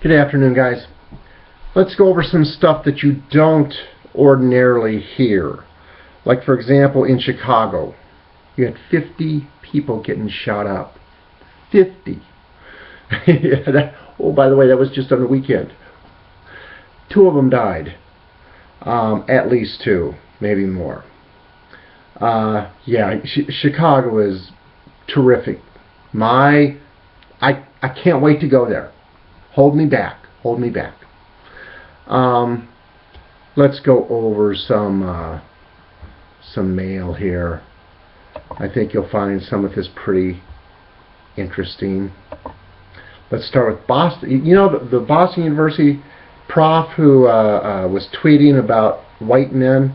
Good afternoon, guys. Let's go over some stuff that you don't ordinarily hear. Like, for example, in Chicago, you had 50 people getting shot up. 50. Oh, by the way, that was just on the weekend. 2 of them died. At least 2, maybe more. Chicago is terrific. I can't wait to go there. Hold me back. Let's go over some mail here. I think you'll find some of this pretty interesting. Let's start with Boston. You know, the Boston University prof who was tweeting about white men.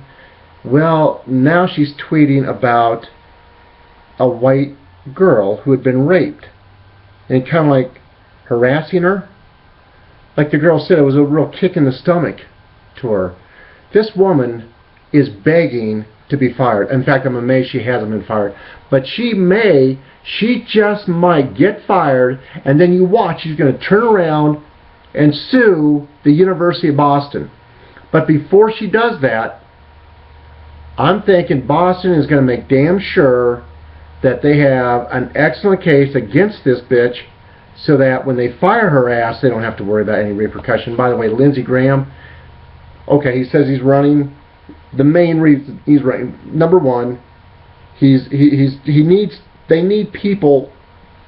Well, now she's tweeting about a white girl who had been raped and kind of like harassing her. Like the girl said, it was a real kick in the stomach to her. This woman is begging to be fired. In fact, I'm amazed she hasn't been fired. But she just might get fired, and then you watch, she's going to turn around and sue the University of Boston. But before she does that, I'm thinking Boston is going to make damn sure that they have an excellent case against this bitch, so that when they fire her ass, they don't have to worry about any repercussion. By the way, Lindsey Graham, okay, he says he's running. The main reason he's running, number one, they need people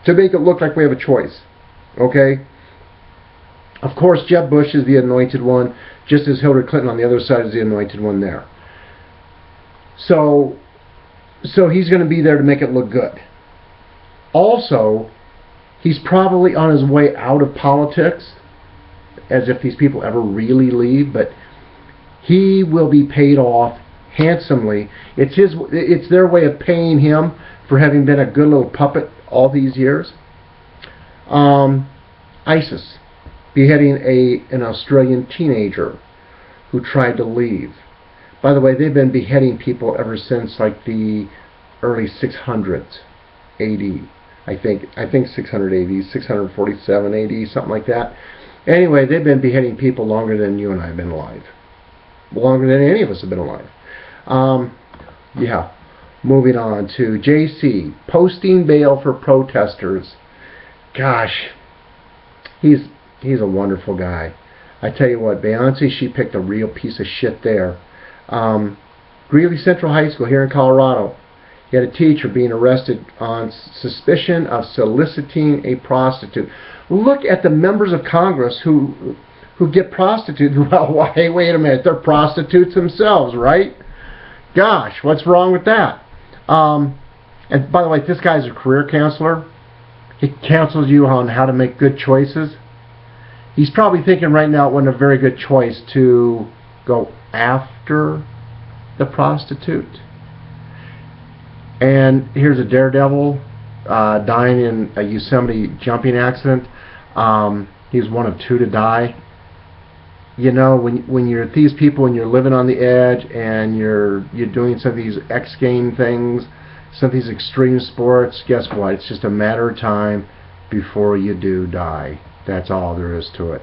to make it look like we have a choice. Okay? Of course, Jeb Bush is the anointed one, just as Hillary Clinton on the other side is the anointed one there. So he's going to be there to make it look good. Also, he's probably on his way out of politics, as if these people ever really leave, but he will be paid off handsomely. It's their way of paying him for having been a good little puppet all these years. ISIS beheading an Australian teenager who tried to leave. By the way, they've been beheading people ever since like the early 600s AD. I think 600 AD, 647 AD, something like that. Anyway, they've been beheading people longer than you and I have been alive. Longer than any of us have been alive. Moving on to JC, posting bail for protesters. Gosh, he's a wonderful guy. I tell you what, Beyonce, she picked a real piece of shit there. Greeley Central High School here in Colorado. You had a teacher being arrested on suspicion of soliciting a prostitute. Look at the members of Congress who get prostitutes. Well, hey, wait a minute. They're prostitutes themselves, right? Gosh, what's wrong with that? And by the way, this guy's a career counselor. He counsels you on how to make good choices. He's probably thinking right now it wasn't a very good choice to go after the prostitute. And here's a daredevil dying in a Yosemite jumping accident. He's one of 2 to die. You know, when you're these people and you're living on the edge and you're doing some of these X game things, some of these extreme sports, guess what? It's just a matter of time before you do die. That's all there is to it.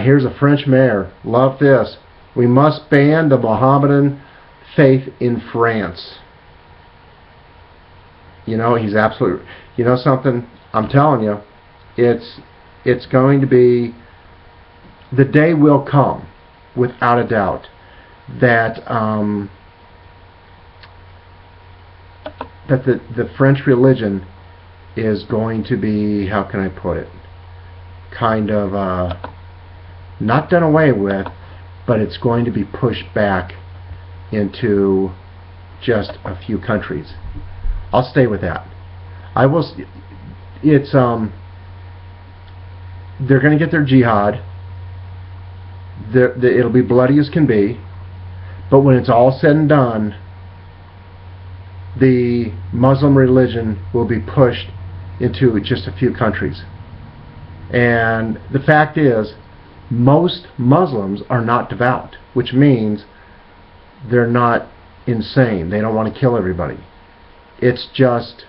Here's a French mayor. Love this. We must ban the Mohammedan faith in France. You know, he's absolutely... You know something? I'm telling you, it's going to be... The day will come, without a doubt, that the French religion is going to be, how can I put it, kind of not done away with, but it's going to be pushed back into just a few countries. I'll stay with that. I will. It's they're going to get their jihad. It'll be bloody as can be, but when it's all said and done, the Muslim religion will be pushed into just a few countries. And the fact is, most Muslims are not devout, which means they're not insane. They don't want to kill everybody. It's just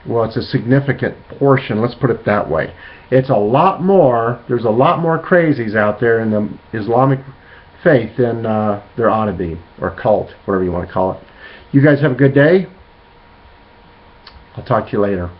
Well, it's a significant portion, let's put it that way. It's a lot more, there's a lot more crazies out there in the Islamic faith than there ought to be, or cult, whatever you want to call it. You guys have a good day. I'll talk to you later.